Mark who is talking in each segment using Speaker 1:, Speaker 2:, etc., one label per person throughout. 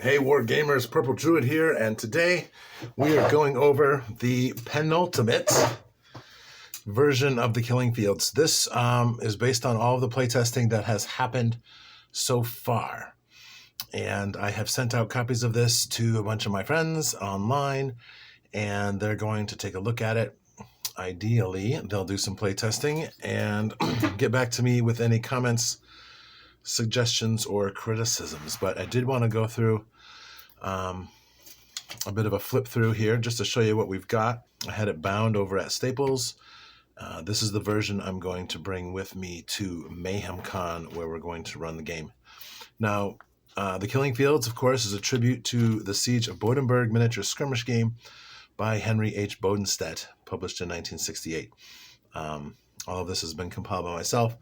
Speaker 1: Hey War Gamers, Purple Druid here, and today we are going over the penultimate version of the Killing Fields. This is based on all of the playtesting that has happened so far. And I have sent out copies of this to a bunch of my friends online, and they're going to take a look at it. Ideally, they'll do some playtesting and get back to me with any comments, suggestions, or criticisms. But I did want to go through a bit of a flip through here just to show you what we've got. I had it bound over at Staples. This is the version I'm going to bring with me to Mayhem Con, where we're going to run the game. Now, The Killing Fields, of course, is a tribute to the Siege of Bodenberg miniature skirmish game by Henry H. Bodenstedt, published in 1968. All of this has been compiled by myself.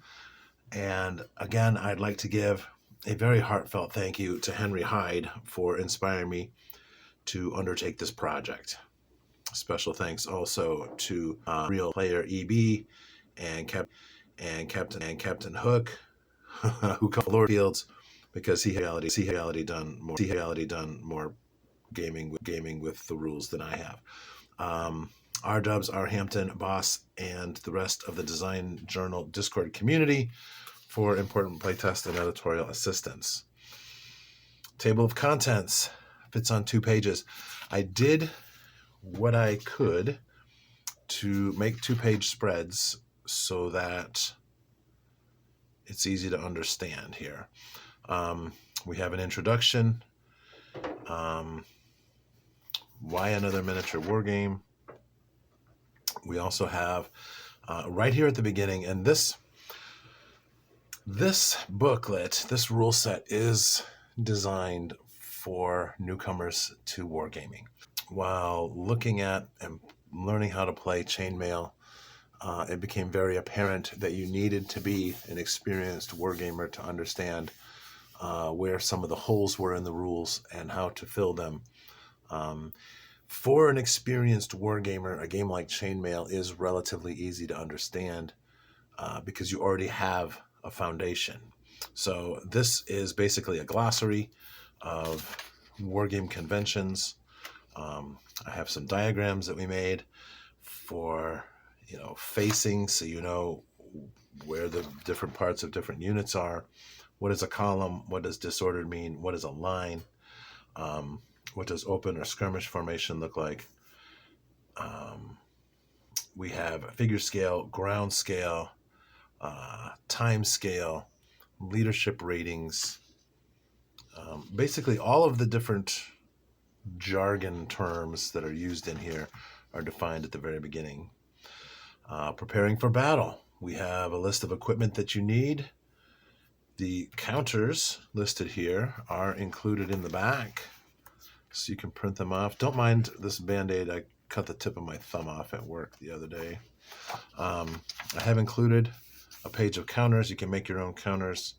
Speaker 1: And again, I'd like to give a very heartfelt thank you to Henry Hyde for inspiring me to undertake this project. Special thanks also to Real Player EB and Captain Hook, who called Lord Fields because he had done more gaming with the rules than I have. R-Dubs, R. Hampton, Boss, and the rest of the Design Journal Discord community for important playtest and editorial assistance. Table of contents fits on 2 pages. I did what I could to make 2-page spreads so that it's easy to understand here. We have an introduction. Why another miniature war game? We also have right here at the beginning, and this booklet, this rule set is designed for newcomers to wargaming. While looking at and learning how to play chainmail, it became very apparent that you needed to be an experienced wargamer to understand where some of the holes were in the rules and how to fill them. For an experienced wargamer, a game like chainmail is relatively easy to understand because you already have a foundation. So this is basically a glossary of wargame conventions. I have some diagrams that we made for, facing, so you know where the different parts of different units are. What is a column? What does disordered mean? What is a line? What does open or skirmish formation look like? We have figure scale, ground scale, time scale, leadership ratings. Basically, all of the different jargon terms that are used in here are defined at the very beginning. Preparing for battle. We have a list of equipment that you need. The counters listed here are included in the back, so you can print them off. Don't mind this Band-Aid. I cut the tip of my thumb off at work the other day. I have included a page of counters. You can make your own counters.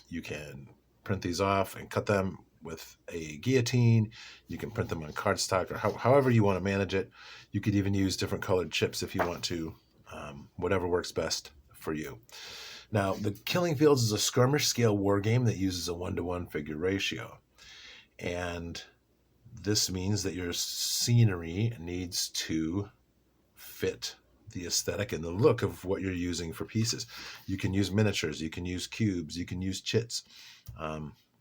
Speaker 1: You can print these off and cut them with a guillotine. You can print them on cardstock, or however you want to manage it. You could even use different colored chips if you want to, whatever works best for you. Now, the Killing Fields is a skirmish scale war game that uses a 1-to-1 figure ratio. And this means that your scenery needs to fit the aesthetic and the look of what you're using for pieces. You can use miniatures, you can use cubes, you can use chits,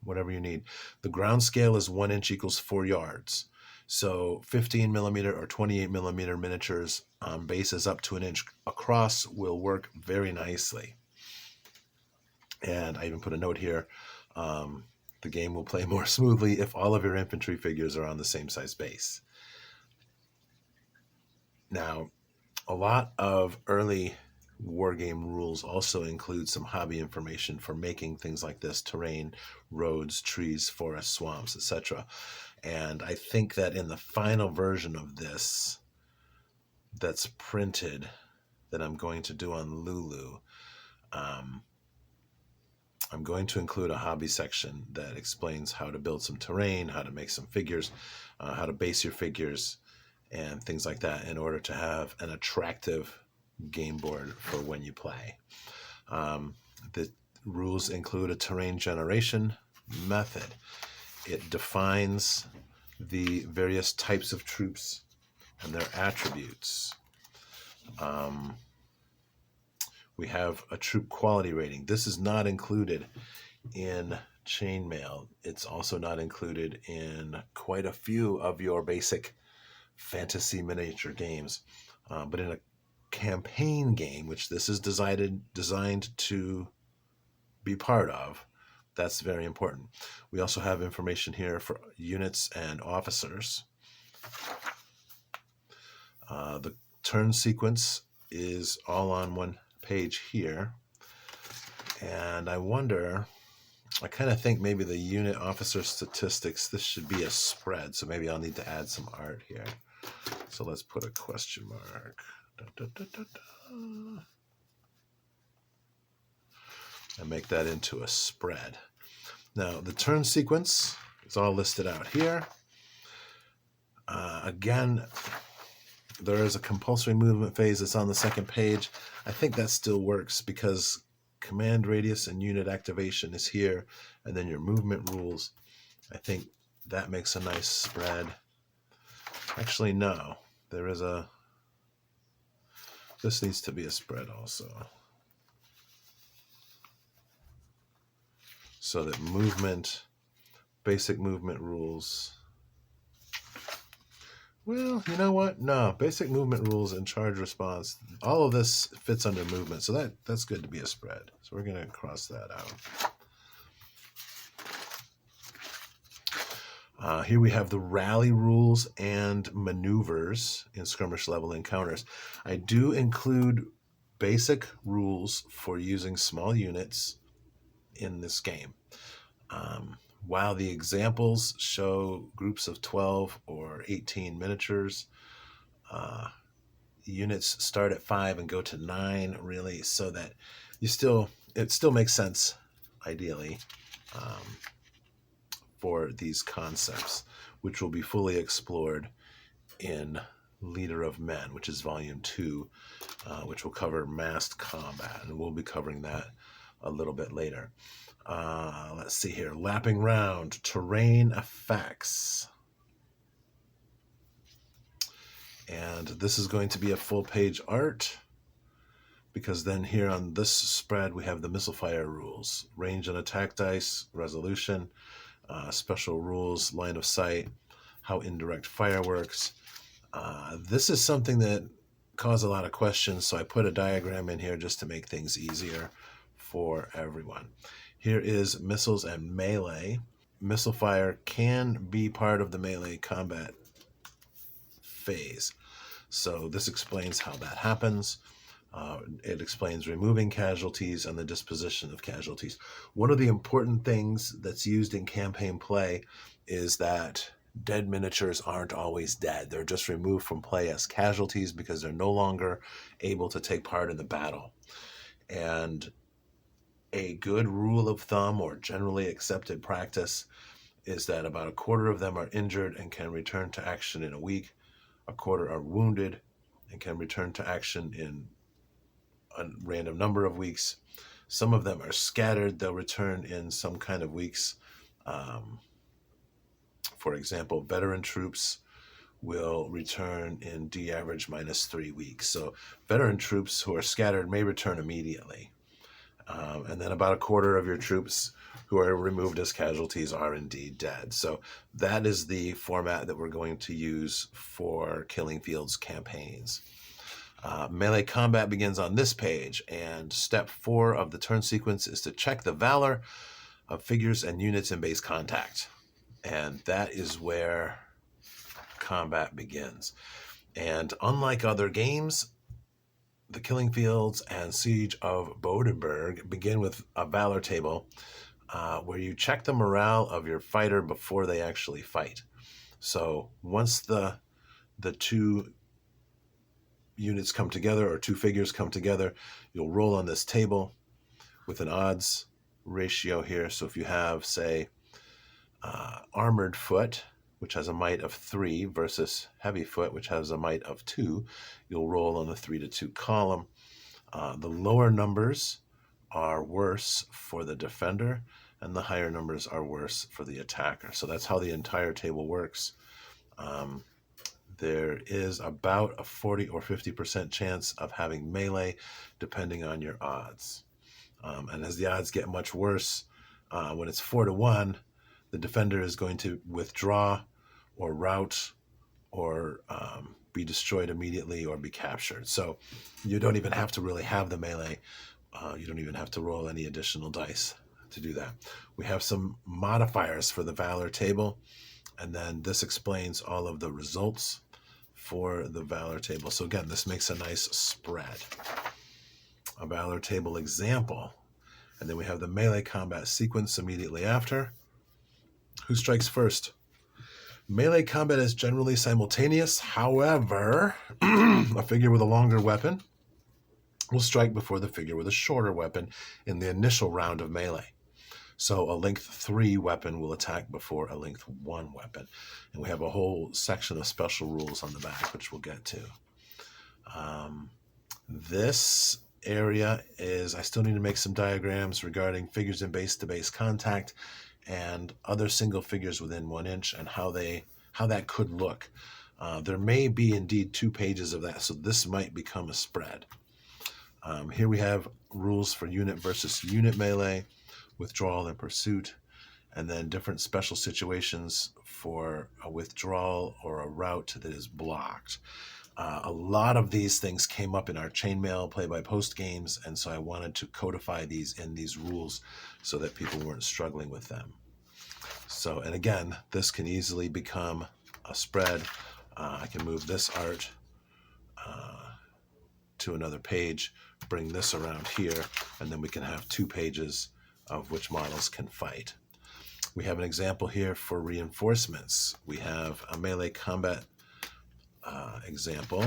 Speaker 1: whatever you need. The ground scale is 1 inch equals 4 yards. So 15 millimeter or 28 millimeter miniatures bases up to 1 inch across will work very nicely. And I even put a note here. The game will play more smoothly if all of your infantry figures are on the same size base. Now, a lot of early wargame rules also include some hobby information for making things like this: terrain, roads, trees, forests, swamps, etc. And I think that in the final version of this that's printed, that I'm going to do on Lulu, I'm going to include a hobby section that explains how to build some terrain, how to make some figures, how to base your figures, and things like that in order to have an attractive game board for when you play. The rules include a terrain generation method. It defines the various types of troops and their attributes. We have a troop quality rating. This is not included in chainmail. It's also not included in quite a few of your basic fantasy miniature games. But in a campaign game, which this is designed to be part of, that's very important. We also have information here for units and officers. The turn sequence is all on one page here. And I kind of think maybe the unit officer statistics, this should be a spread. So maybe I'll need to add some art here. So let's put a question mark. Da, da, da, da, da. And make that into a spread. Now, the turn sequence is all listed out here. Again, there is a compulsory movement phase that's on the second page. I think that still works because command radius and unit activation is here, and then your movement rules. I think that makes a nice spread. Actually, no. This needs to be a spread also. So that basic movement rules. Well, you know what? No, basic movement rules and charge response. All of this fits under movement, so that's good to be a spread. So we're going to cross that out. Here we have the rally rules and maneuvers in skirmish level encounters. I do include basic rules for using small units in this game. While the examples show groups of 12 or 18 miniatures, units start at 5 and go to 9, really, so that it still makes sense, ideally, for these concepts, which will be fully explored in Leader of Men, which is Volume 2, which will cover massed combat, and we'll be covering that a little bit later. Let's see here. Lapping round, terrain effects. And this is going to be a full page art, because then here on this spread we have the missile fire rules, range and attack dice, resolution, special rules, line of sight, how indirect fire works. This is something that caused a lot of questions, so I put a diagram in here just to make things easier for everyone. Here is missiles and melee. Missile fire can be part of the melee combat phase. So this explains how that happens. It explains removing casualties and the disposition of casualties. One of the important things that's used in campaign play is that dead miniatures aren't always dead. They're just removed from play as casualties because they're no longer able to take part in the battle. And a good rule of thumb or generally accepted practice is that about a quarter of them are injured and can return to action in a week. A quarter are wounded and can return to action in a random number of weeks. Some of them are scattered. They'll return in some kind of weeks. For example, veteran troops will return in D-average -3 weeks. So veteran troops who are scattered may return immediately. And then about a quarter of your troops who are removed as casualties are indeed dead. So that is the format that we're going to use for Killing Fields campaigns. Melee combat begins on this page, and step 4 of the turn sequence is to check the valor of figures and units in base contact. And that is where combat begins. And unlike other games, the Killing Fields and Siege of Bodenberg begin with a valor table where you check the morale of your fighter before they actually fight. So once the two units come together, or two figures come together, you'll roll on this table with an odds ratio here. So if you have, say, armored foot, which has a might of 3, versus heavy foot, which has a might of 2, you'll roll on the 3-2 column. The lower numbers are worse for the defender, and the higher numbers are worse for the attacker. So that's how the entire table works. There is about a 40 or 50% chance of having melee, depending on your odds. And as the odds get much worse, when it's 4-1, the defender is going to withdraw or rout or be destroyed immediately or be captured. So you don't even have to really have the melee. You don't even have to roll any additional dice to do that. We have some modifiers for the Valor table, and then this explains all of the results for the Valor table. So again, this makes a nice spread. A Valor table example, and then we have the melee combat sequence immediately after. Who strikes first? Melee combat is generally simultaneous. However, a figure with a longer weapon will strike before the figure with a shorter weapon in the initial round of melee. So a length 3 weapon will attack before a length 1 weapon. And we have a whole section of special rules on the back, which we'll get to. This area is, I still need to make some diagrams regarding figures in base-to-base contact and other single figures within 1 inch and how that could look. There may be indeed 2 pages of that, so this might become a spread. Here we have rules for unit versus unit melee, withdrawal and pursuit, and then different special situations for a withdrawal or a route that is blocked. A lot of these things came up in our chainmail play-by-post games, and so I wanted to codify these in these rules so that people weren't struggling with them. So, and again, this can easily become a spread. I can move this art to another page, bring this around here, and then we can have 2 pages of which models can fight. We have an example here for reinforcements. We have a melee combat example,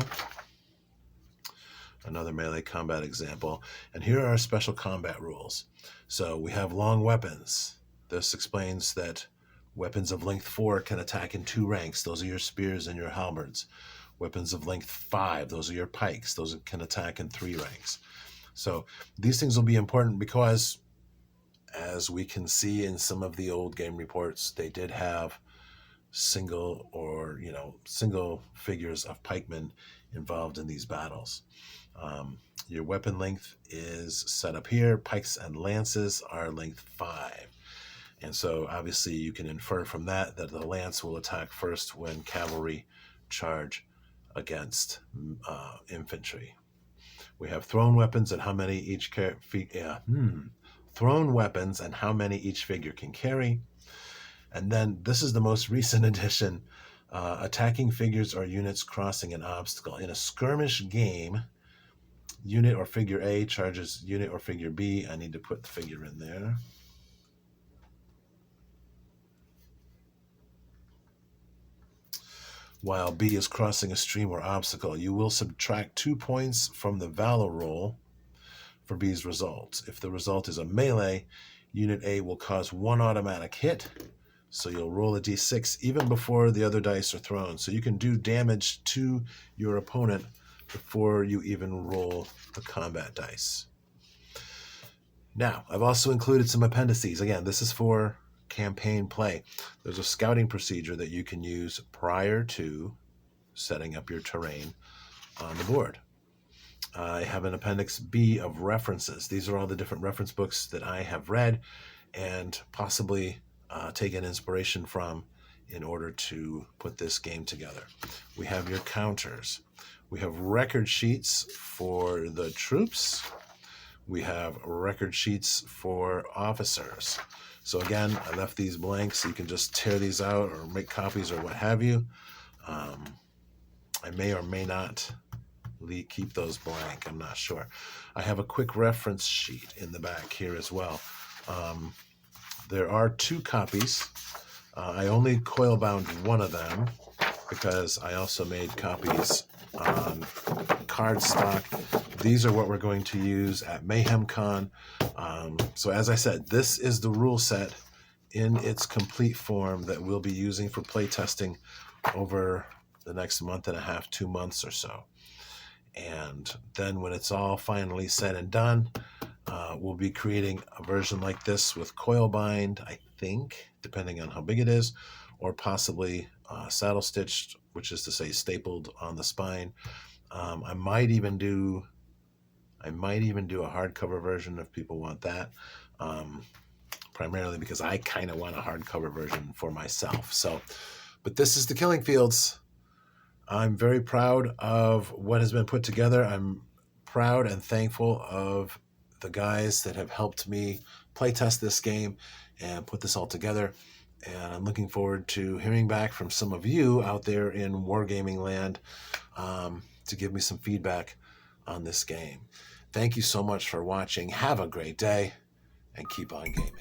Speaker 1: another melee combat example, and here are our special combat rules. So we have long weapons. This explains that weapons of length 4 can attack in 2 ranks. Those are your spears and your halberds. Weapons of length 5, those are your pikes. Those can attack in 3 ranks. So these things will be important because, as we can see in some of the old game reports, they did have single figures of pikemen involved in these battles. Your weapon length is set up here. Pikes and lances are length 5. And so obviously you can infer from that the lance will attack first when cavalry charge against infantry. We have thrown weapons and how many each thrown weapons and how many each figure can carry. And then this is the most recent addition, attacking figures or units crossing an obstacle. In a skirmish game, unit or figure A charges unit or figure B. I need to put the figure in there. While B is crossing a stream or obstacle, you will subtract 2 points from the valor roll for B's result. If the result is a melee, unit A will cause 1 automatic hit, so you'll roll a d6 even before the other dice are thrown. So you can do damage to your opponent before you even roll the combat dice. Now, I've also included some appendices. Again, this is for campaign play. There's a scouting procedure that you can use prior to setting up your terrain on the board. I have an appendix B of references. These are all the different reference books that I have read and possibly taken inspiration from in order to put this game together. We have your counters. We have record sheets for the troops. We have record sheets for officers. So again, I left these blank so you can just tear these out or make copies or what have you. I may or may not keep those blank. I'm not sure. I have a quick reference sheet in the back here as well. There are 2 copies. I only coil bound one of them because I also made copies on cardstock. These are what we're going to use at Mayhem Con. So as I said, this is the rule set in its complete form that we'll be using for playtesting over the next month and a half, 2 months or so. And then when it's all finally said and done, We'll be creating a version like this with coil bind, I think, depending on how big it is, or possibly saddle stitched, which is to say stapled on the spine. I might even do a hardcover version if people want that. Primarily because I kind of want a hardcover version for myself. So, but this is the Killing Fields. I'm very proud of what has been put together. I'm proud and thankful of the guys that have helped me playtest this game and put this all together. And I'm looking forward to hearing back from some of you out there in Wargaming land to give me some feedback on this game. Thank you so much for watching. Have a great day and keep on gaming.